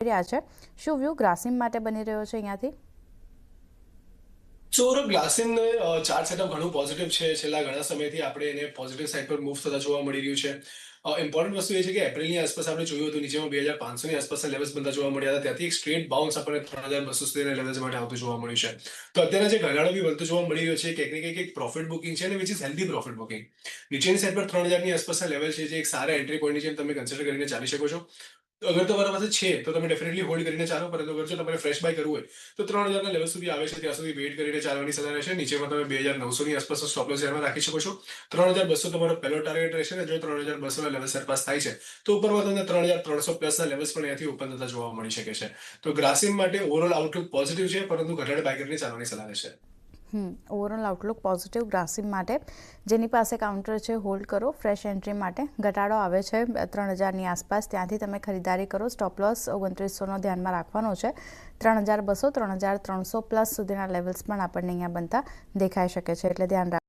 રહ્યા છે, શું વ્યૂ ગ્રાસિમ માટે બની રહ્યો છે અહીંયાથી? સો ગ્લાસિમ ચાર્ટ સેટઅપ ઘણું પોઝિટિવ છે. છેલ્લા ઘણા સમયથી આપણે એને પોઝિટિવ સાઈડ પર મૂવ થતા જોવા મળી રહ્યું છે. ઇમ્પોર્ટન્ટ વસ્તુ એ છે કે એપ્રિલની આસપાસ આપણે જોયું હતું નીચેમાં 2500ની આસપાસના લેવલ્સ બનતા જોવા મળ્યા હતા. ત્યાંથી એક સ્ટ્રેટ બાઉન્સ આપણને 3200 સુધીના લેવલ્સ માટે આવતું જોવા મળ્યું છે. તો અત્યારે જે ઘટાડો બી બનતો જોવા મળી રહ્યો છે કંઈક ને કંઈક એક પ્રોફિટ બુકિંગ છે અને which is healthy profit booking. નીચેની સાઈડ પર 3000ની આસપાસના લેવલ છે જે એક સારા એન્ટ્રી પોઈન્ટની જેમ તમે કન્સિડર કરીને ચાલી શકો છો. તો અગર તમારા પાસે છે તો તમે ડેફિનેટલી હોલ્ડ કરીને ચાલો, પરંતુ અગર જો તમારે ફ્રેશ બાય કરવું હોય તો 3000ના લેવલ સુધી આવે છે ત્યાં સુધી વેઇટ કરીને ચાલવાની સલાહ રહેશે. નીચેમાં તમે 2900ની આસપાસનો સ્ટોપ લોસ ધ્યાનમાં રાખી શકો છો. 3200 તમારો પહેલો ટાર્ગેટ રહેશે અને જો 3200ના લેવલ સરપાસ થાય છે તો ઉપરમાં તમને 3300 પ્લસના લેવલ્સ પણ અહીંયાથી ઓપન થતા જોવા મળી શકે છે. તો ગ્રાસિમ માટે ઓવરઓલ આઉટલુક પોઝિટિવ છે, પરંતુ ઘટાડે બાય કરીને ચાલવાની સલાહ રહેશે. ઓવરઓલ આઉટલુક પોઝિટિવ ગ્રાસિમ માટે. જેની પાસે કાઉન્ટર છે હોલ્ડ કરો. ફ્રેશ એન્ટ્રી માટે ઘટાડો આવે છે 3000ની આસપાસ, ત્યાંથી તમે ખરીદારી કરો. સ્ટોપ લોસ 2900નો ધ્યાનમાં રાખવાનો છે. 3200 3300 પ્લસ સુધીના લેવલ્સ પણ આપણને અહીંયા બનતા દેખાઈ શકે છે, એટલે ધ્યાન રાખો.